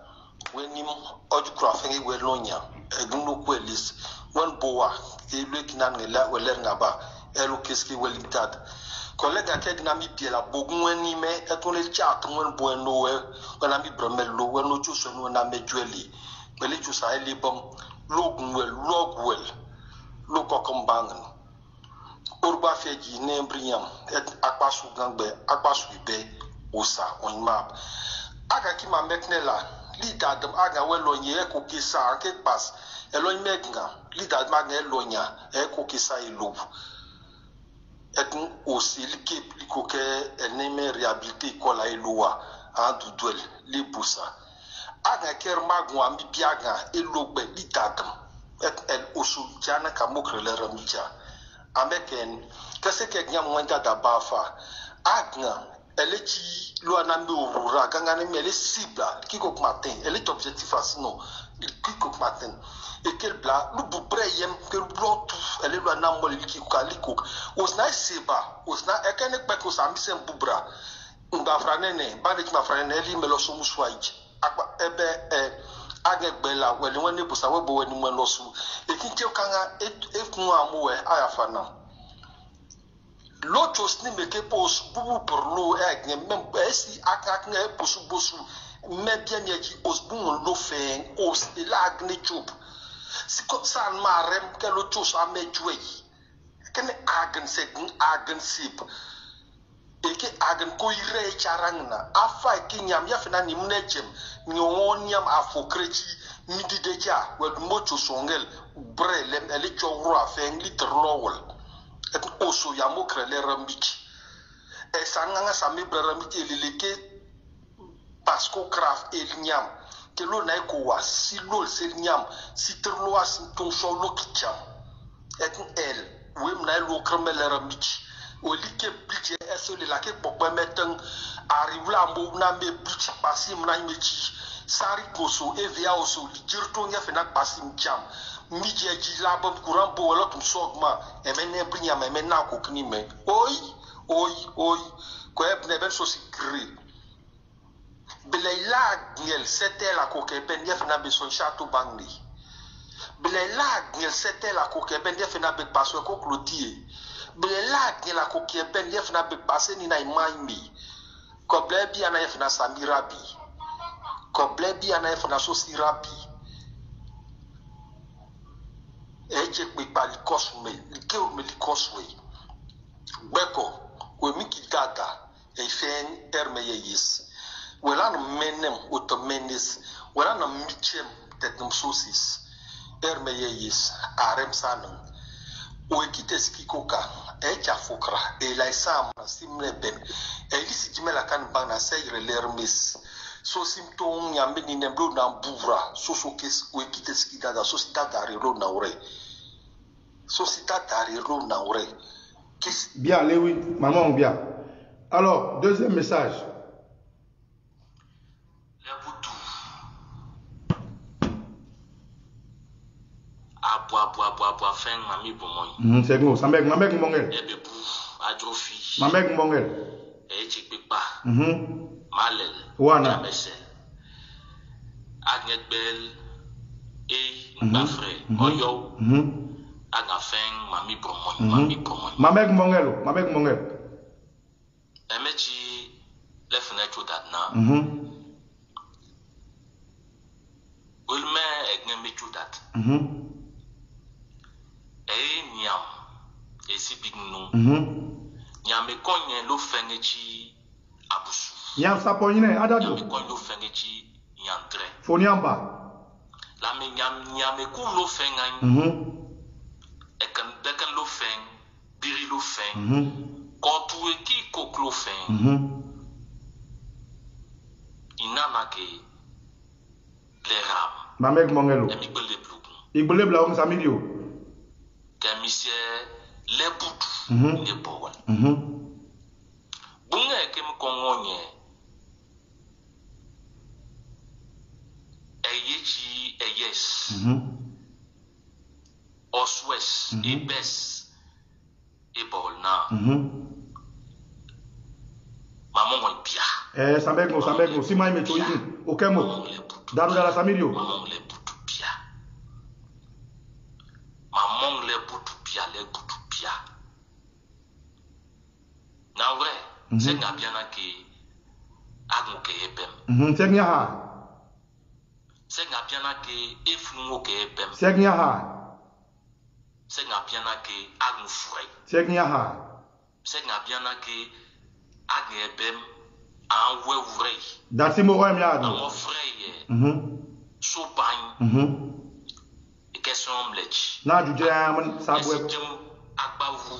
Wenim oju krafengi welonya. Egunu kwelis. Wan boa et le qui n'a pas l'air là-bas et le qu'est-ce qui est welitad collègue à quel n'a mis bien la bogun ni mais et on les chat on boit no on a mis bromel lo on no chose on a mis dueli mais les choses ça les bon logwell lo kokombang urba feji ne briam et akpasu gangbe akpasu ibe osa on map aga ki ma meknela li dadam aga welonye ko kisa anke pass elon megnga lida magna elonya eko kisa ilo etun aussi liko ke eneme réhabilité kola iloa an dudwel li busa aga ker magu ambi biaga elogbe lidadam et el osu jana kamokre le ramcha ameken kase ke gnya mwenda da bafa agna elechi lo anambe urura ganga ne mele cible kiko matin elle est objectif asino kiko matin et quel bla lu bubreyem que blotu elle lo anambo liki kaliko osna seba osna ekene peko sambisen bubra nga franene bande ki ma franene eli melo so muswaiji akwa ebe agegbela wele woni busa webo woni mwelosu ekinche kanga efunu amuwe ayafana l'autre chose n'est que pour beaucoup pour l'eau et même si à ne pour sous bosu mais bien qui os bon l'eau fait os et la gne job c'est comme ça marem que l'autre chose a met joué que ne agen c'est agen sip et que agen ko ire charangna afa ki nyam ya fina ni mnejem ni onyam afokrati ni dideja wel mocho songel brelem ele choro afen litrlowol et oso ya mokre le rambiki e sanganga sami rambiki lileke pasko craft el nyam ke lo na ko wa si lo se nyam si terlo as ton so lo kicham et el wem na lo kreme le rambiki o like biche eso le la ke pokpa meten arrive la mbo na me biche pasim na mechi sari koso evia oso jirto nya fena pasim cham Midjeji labam courant pour l'autre sogma et maintenant brinya mais maintenant kokni mais oi quoi ben so sikri belela ngel c'était la kokeben ya fina be son château bangli belela ngel c'était la kokeben ya fina be passo ko clotier belela ngel la kokeben ya fina be passer ni na imami koble bi ana ya fina samirabi koble bi ana ya fina so sirabi eje pe pali cosme ke o me coswe beko o mi ki dada e fen terme yis wela no menem otomenis wela no michem tetnum sosis terme yis arem sanan o ekite skikoka eja fokra e la sam simle ben e lisi jimela kan bana seyre lermis so symptôme nyambe ni nembo na buvra so kes o ekite skidada so dada relo na ore bien allez oui maman bien alors deuxième message fin mami bomoi c'est bon ça mec mongel ebebu adrofi mamek mongel echikpa malel wana mese agnetbel mbafre oyo agafen mami bomoi mamek mongel emechi lefne chudatna ulme egneme chudat nyam esi bignu nyam ekonye lo fengechi abusu nyam saponyine adado nyam ekonye lo fengechi yantre foniamba la me nyam eku lo fengan ekan dekan lo feng biri lo le fin. Quand tu es qui coque le fin, il n'a pas que les rames. Mamek Mongelo. Et Mibele Blou. Igbele Blaong Samidio. Kamissie les boutous. Les bois. Bunga ke mkongonye. Eyechi eyes. Oswes. Ebes. Ebolna. Maman on pia. Sambek si mai meto yin. Okemo. Daru dala Samidio. Maman les boutous pia. Maman les boutous pia, les boutous pia. Na vrai. C'est nga bien que agmo ke ebem. C'est nga ha. C'est nga bien que efungo ke ebem. C'est nga ha. C'est nga bien que agmo fure. C'est nga ha. C'est nga bien que agmo ebem en we wure. Dasimo roem ya En do. mo freye. So bagn. E question mlech. Na juje am sabwe. Esitum agbavu.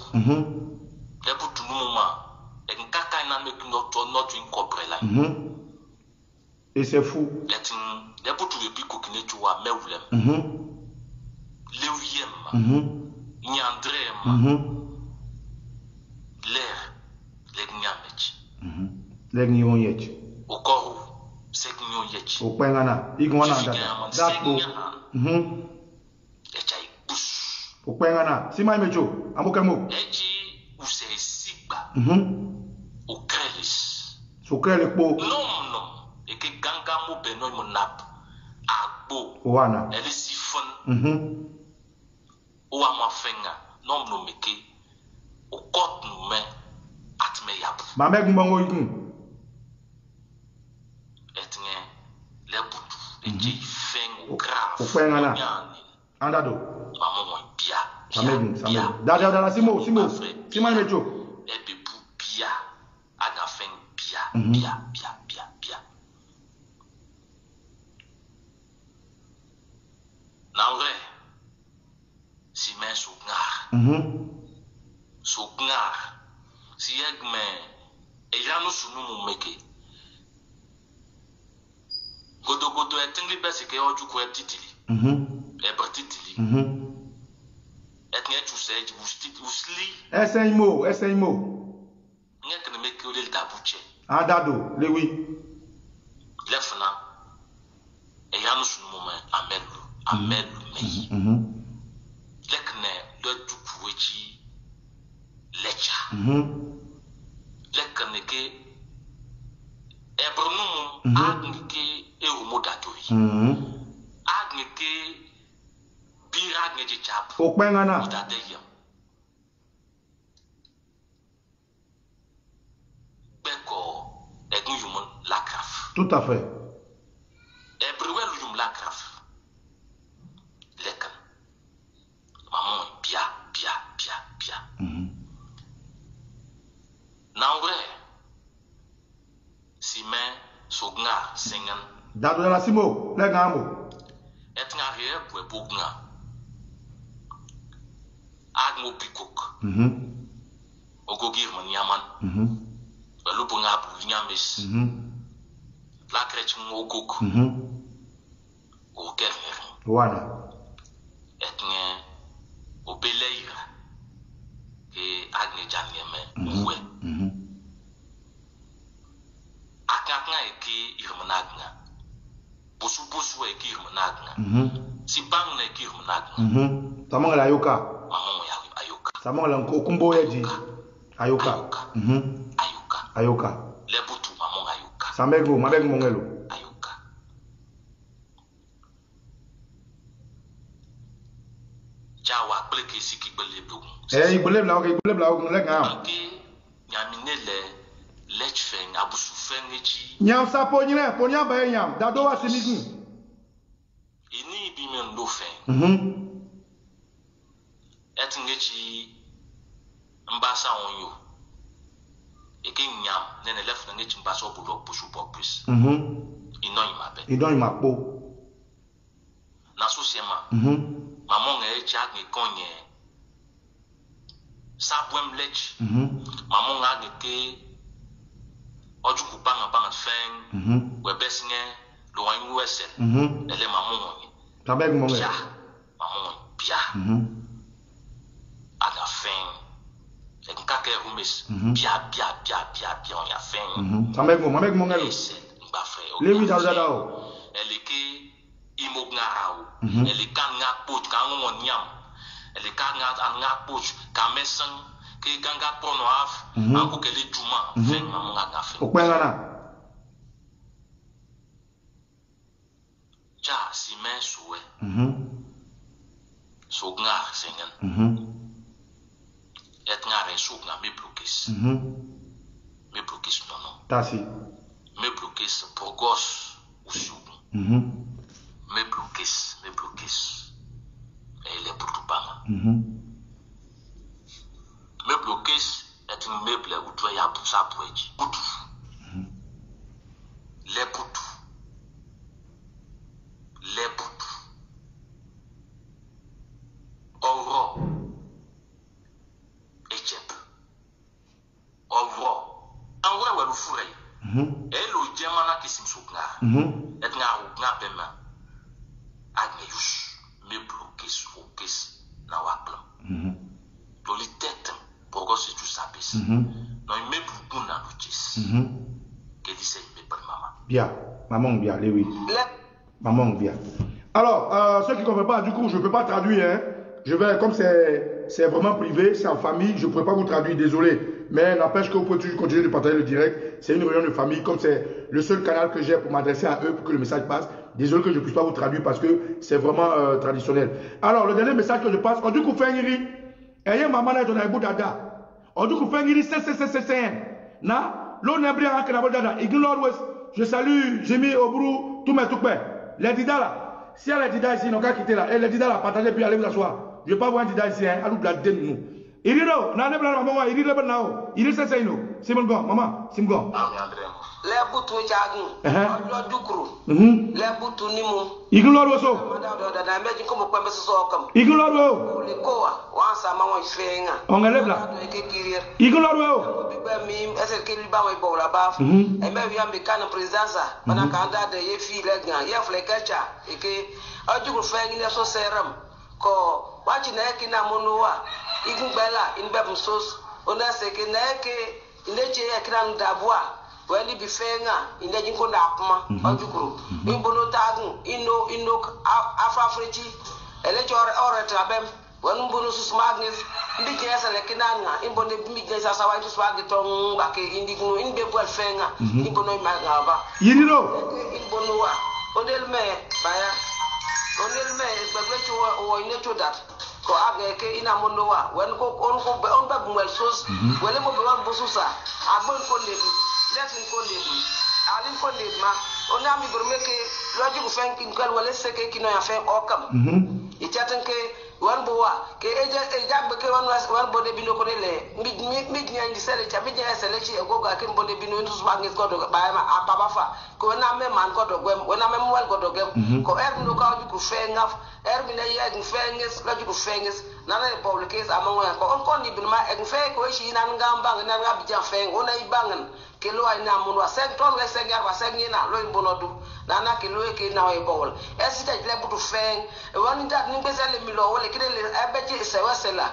Le butu moment. Et kaka na me notre incoprela. Et c'est fou. Les butu le pico qui ne tuwa me wulem. Le wiem. Nyandrem. L'air. Les nyamech. Leg ni on yech. Au corps. C'est nyon yech. O kwengana. Igwana da. Dapo. Et chai bouche. O kwengana. Si mai mecho. Amokemo. Eji ou se sigba. Au crélis. So krele po. Non. Et que ganga mo benoy mon nap. Agbo. Owana. Elle est siphon. Ou à ma fenga. Non no meke. Au côte nous met. Atme yap. Mamek Mbongo yin. Etnye. Les boutou. Et qui feng ou grave. O kwengana. Andado. Maman mo bia. Samek. Dala Simo. Si mai mecho. Et puis pour bia. Aga feng bia. Bia. Na vrai. Si men sougnard. Sougnard. Si yeg men. E jano sunu mu meke. Godo etingli besi ke oju ko titili. E titili. Etnye tu seji usli. Esenimo. Nye kene meke ole tabuche. Andado. Lewi. Lefna. E jano sunu mu men amelu meyi. Lekne le dukuwechi lecha. Lekne ke ebronu agni ke eumodatori. Agni ke biragni jichap. O kwengana. Udadeyem. Beko egni yumun lakraf. Tout à fait. Everywhere yum lakraf. Lekan. Maman bia. Na vrai. Si men sogna sengan. Dado dala Simo. Leg amo. Et nga rien pour bogna. Agmo pikok. Ogogir man yaman. Lupo nga bu nyamis. La krech ngogok. O gerner. Owana. Et nga obeleira. Que agne janyeme uwe. Akakna eki irmanagna. Bosu eki irmanagna. Si bang na eki irmanagna. Samanga la yoka. Maman ya ayoka. Samanga la nkokumbo yeji. Ayoka. Ayoka. Le butu maman ayoka. Mamek Mongelo. Ayoka. Jawa pleke siki bele bu. Igbele Blaong leg am. Anke nyamine le lech feng abusu feng echi. Nyam sa ponya ba nyam. Dado wa sinigi. Ini bi men lo feng. Etingechi mbasa onyo. Eke nyam nene lef ngechi mbasa obulo busu popis. Ino imapo. Na so sema. Maman echi agne konye. Sabwem lech. Maman a été. Oju kupanga panga feng. Webesne. Loin ouest. Elle est maman. Tabeg mon Pia. Maman. Pia. À la fin. C'est un caca rumis. Pia. On y a fin. Tabeg mon gars. Les huit à l'adao. Elle est qui. Imognarao. Elle est quand n'a pas de quand on y a. Elle est quand n'a pas de quand messin. Que ganga ponoaf. Anko qu'elle est juma. Fin maman a fait. Au point là. Ja, si men souhait. Sognar sengen. Et ngare sogna me blokis. Me blokis non. Tasi. Me blokis pogos usugu. Me blokis. Et les putubama. Me blokis est un meuble où tu as pour ça pour être. Les poutou. Les poutou. Oro. Echep. Oro. Anwa welu furey. Elo jemana kisim sukna. Et nga pema. Agneyus. Me blokis focus na waklam. Loli tete. Pogos tu sabes. No me blokuna luchis. Que dice me per mama. Bien. Maman bien, les oui. Maman bien. Alors, ceux qui ne comprennent pas, du coup, je ne peux pas traduire. Hein. Je vais, comme c'est vraiment privé, c'est en famille, je ne pourrais pas vous traduire, désolé. Mais n'empêche que vous pouvez toujours continuer de partager le direct. C'est une réunion de famille, comme c'est le seul canal que j'ai pour m'adresser à eux, pour que le message passe. Désolé que je ne puisse pas vous traduire parce que c'est vraiment traditionnel. Alors, le dernier message que je passe, on dit qu'on fait un iri. Et un maman est dans un bout d'ada. On dit qu'on fait un iri, c'est. Na, l'on est bien à la dada. Ignore l'ouest. Je salue Jimmy Obrou, tout mes tout père. Les Dida là, si elle est Dida ici, ils n'ont qu'à quitter là. Et les Dida là, partagez puis allez vous asseoir. Je ne vais pas voir un Dida ici, hein. Allez vous la nous. Il est là, n'a pas la maman, il est là, il est ça, c'est nous. C'est mon gars, maman, c'est mon gars. Les boutou jagun, le dukru, les boutou nimu. Ignore l'oiseau. Ignore l'oiseau. Les koa, wansa maman fenga. On enlève là. Ignore l'oiseau. Est-ce que lui bawe bo la baf? Et même vient bekana présidence, pendant candidat de yefi les gars, yef les kacha, et que adukru fengi ne so seram. Ko wachi na yake na monowa, igbela in bebum sos, ona se ke na yake ineche yakina ndabwa. Wali bifenga inde jinko na akuma ojukuru imbono tagun ino afrafrechi elechor oretrabem wanu bono susmagnes ndi jesa le kinanga imbone bimige sa sawa itu swagi tong bake indigno inbe bwal fenga imbono magaba yiriro imbono wa onelme baya onelme bagwecho o inecho dat ko ageke ina mono wa wen ko on ba bumwel sos wele mo be wan bosusa agbon ko lebu Let's Alin Kondit ma, on a mis brumeke, logic of thanking girl, well, let's say, Kino and Fan Ockham. It chatting one boa, K. A Jack Became one body binocolele, mid and the cellar, mid and selection, a go back in body bino into swag is got by my abafa. Go when I'm a man got a gem, when I'm a well got a gem, go every no count you could fang off, every night and fangus, logical fangus, none of the public case among one. On Condi, my egg fake, where she and Gambang and Abidjan fang, one I bang. Kilo ina munwa sekton we senga kwa sengi na lo imbonodu na na kilo ke na we bol esita ile butu feng wani dat ni pesa le milo wala kile le abeji isewasela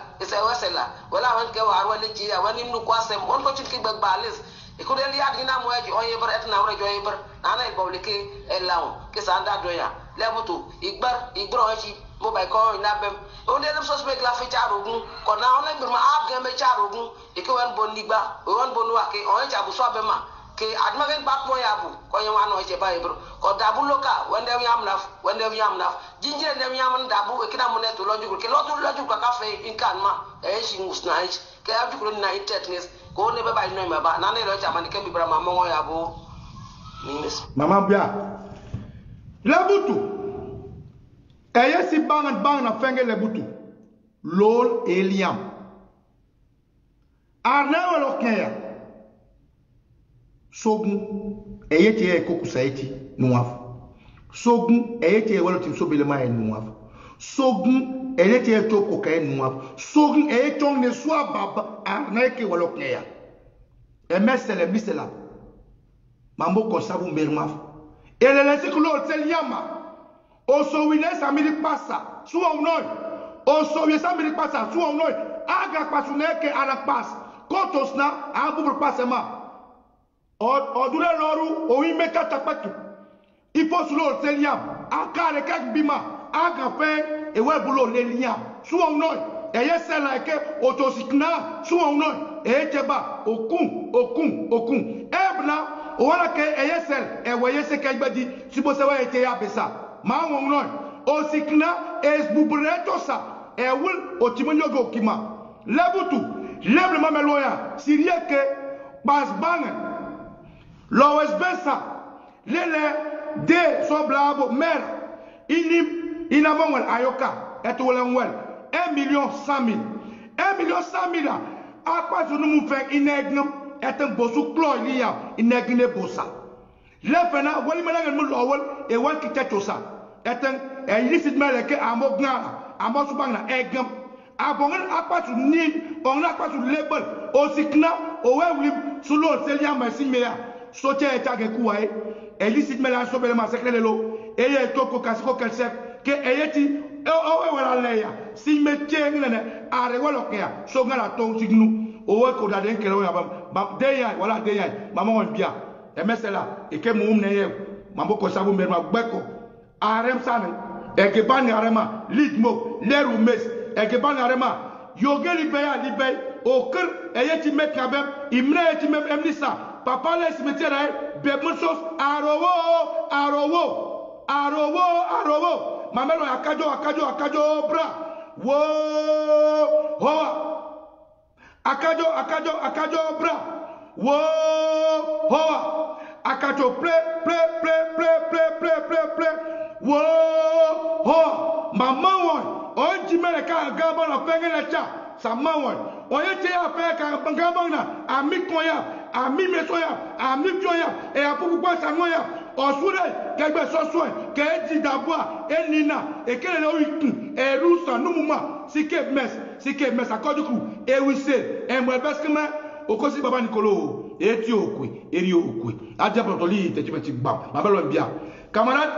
wala wan ke war wala ji ya wani nu kwa sem on ko cinki bag balis e ko del yaad ina mo eji on yebar et na wala joy bar na na bol ke elaw ke sanda doya le butu igbar igbro eji mo bay ko ina bem on dem suspect la fi charugun ko na on le ma ab gembe charugun e ko wan bon ligba won bon wa ke on chabu so be ma ke adma gen bak mo yabu ko yon ano je bay bro ko dabu loka wende yam naf jinjire dem yam dabu e kina mo netu lojugo ke lojugo ka fe in kan ma e shi musna e ke ajugo na internet ko ne be bay no ma ba na ne lo chama ne ke bi bra ma mo yabu minus mama bia la butu eye si bang na fenge le butu lol eliam arna lo kenya sogun eye tie kokusa eti nuaf sogun eye tie walo tim so belema e nuaf Sogun, elle était au noir. Sogun, elle est ne soit baba, arnaque ou l'okneya. Et mais c'est le bis là. Mambo konsabu mermaf. Et le laisse que l'autre c'est yama. O sowine sa mili passa. Soit on noy. O sowine sa mili passa. Soit on noy. Aga pasune ke anak pas. Kotosna, a pour passement. O dure loru, o imeka tapaki. Il faut sur l'autre c'est yam. Aka le kak bima. Aga fait et ouais boulot les liens. Soit on noy. Et yes c'est là que autosikna. Soit on noy. Et teba. Okun. Ebna. Voilà que ESL et voyez ce qu'elle m'a dit. Si vous savez été à ça, ma on non. Osikna es bubreto ça. Et will au timonyogo kima. Lebutu, leble ma meloya. Siria que bas bang. L'OS Bessa. Lele de soblabo mer. Inim inamon ayoka. Et oulenwel. 1,100,000. 1,100,000. À quoi je nous fais inegnum? Et un bossou cloy liya, il n'est guiné bossa. L'effena, wali malang mou lawol, et wal qui tête ça. Et un illicite maleke à mogna, à mosubanga, egam. A bongan a pas sur nid, on n'a pas sur label, au sikna, au web, sous l'eau, c'est liam, si mea. Sauter et tag et kouae, et illicite mélange sur le massacre de l'eau, et il y a toko casco qu'elle sait, que ayeti, oh, voilà, leya. Si me tient, à rewalokea, soga la ton signou. Owe kodade nkele oya bam deyai wala deyai maman on bien et mais c'est là et que moum neye mambo ko sabu merma gbeko arem sane e ke bani arema litmo leru mes e ke bani arema yogeli beya libey o keur e yeti met kabem imne yeti mem emnisa papa le cimetière be monsos arowo mamelo akajo bra wo ho Akajo bra. Wo hoa. Akajo play. Wo hoa. Maman won. On dit mais ka gabon a pengé la cha. Sa maman. On était à faire ka gabon na ami koya, ami mesoya, ami joya et a pourquoi ça noya. On soude quelque soin que dit d'abord et nina et quel est le et roussa nous mouvement si que mes accord du coup et oui c'est un moi parce que moi au côté baba Nicolo et tu au coup et rio au coup a dit pour toi tu me dis bam ma belle bien camarade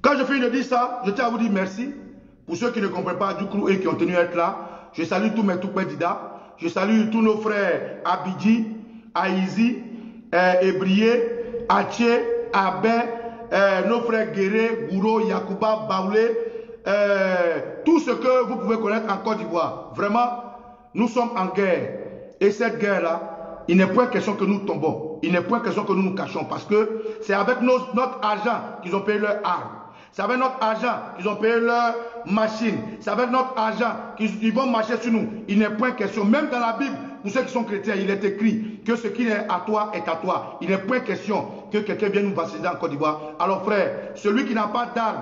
quand je finis de dire ça je tiens à vous dire merci pour ceux qui ne comprennent pas du coup et qui ont tenu à être là. Je salue tous mes tout pédida, je salue tous nos frères Abidji, Aïzi, Ebrié, Aché, Abé, nos frères Guéré, Gouro, Yakouba, Baoulé, tout ce que vous pouvez connaître en Côte d'Ivoire. Vraiment, nous sommes en guerre. Et cette guerre-là, il n'est point question que nous tombons. Il n'est point question que nous nous cachons. Parce que c'est avec notre argent qu'ils ont payé leurs armes. C'est avec notre argent qu'ils ont payé leurs machines. C'est avec notre argent qu'ils vont marcher sur nous. Il n'est point question. Même dans la Bible, pour ceux qui sont chrétiens, il est écrit que ce qui est à toi est à toi. Il n'est point question que quelqu'un vienne nous vacciner en Côte d'Ivoire. Alors frère, celui qui n'a pas d'arme,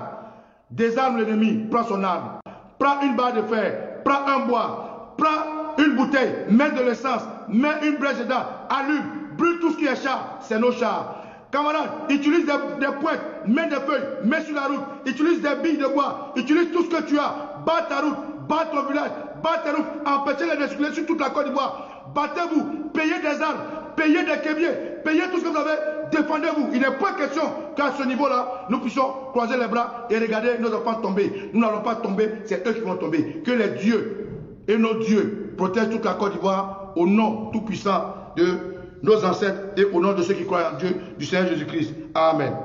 désarme l'ennemi, prend son arme. Prends une barre de fer, prends un bois, prends une bouteille, mets de l'essence, mets une brèche dedans, allume, brûle tout ce qui est char. C'est nos chars. Camarades, utilise des pointes, mets des feuilles, mets sur la route, utilise des billes de bois, utilise tout ce que tu as, bats ta route, bats ton village, bats tes routes, empêchez les circuler sur toute la Côte d'Ivoire. Battez-vous, payez des armes, payez des kébiers, payez tout ce que vous avez, défendez-vous. Il n'est pas question qu'à ce niveau-là, nous puissions croiser les bras et regarder nos enfants tomber. Nous n'allons pas tomber, c'est eux qui vont tomber. Que les dieux et nos dieux protègent toute la Côte d'Ivoire au nom tout-puissant de nos ancêtres et au nom de ceux qui croient en Dieu, du Seigneur Jésus-Christ. Amen.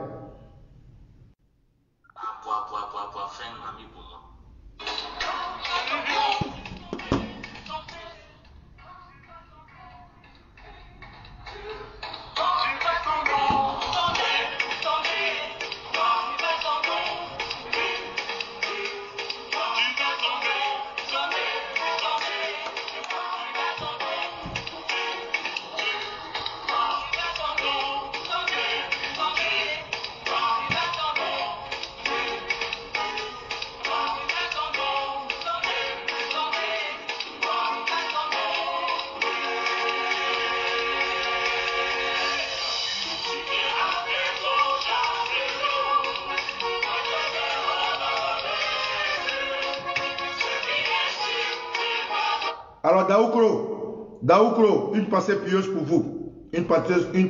Daoukro, une pensée pieuse pour vous. Une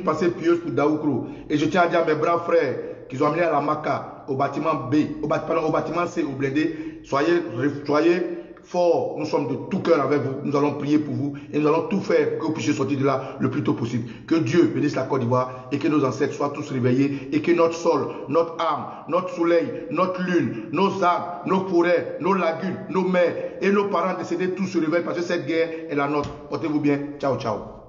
pensée pieuse pour Daoukro. Et je tiens à dire à mes braves frères qu'ils ont amené à la Maca, au bâtiment B, au bâtiment C, au blindé. Soyez forts. Nous sommes de tout cœur avec vous. Nous allons prier pour vous et nous allons tout faire pour que vous puissiez sortir de là le plus tôt possible. Que Dieu bénisse la Côte d'Ivoire et que nos ancêtres soient tous réveillés et que notre sol, notre âme, notre soleil, notre lune, nos arbres, nos forêts, nos lagunes, nos mers et nos parents décédés tous se réveillent parce que cette guerre est la nôtre. Portez-vous bien. Ciao, ciao.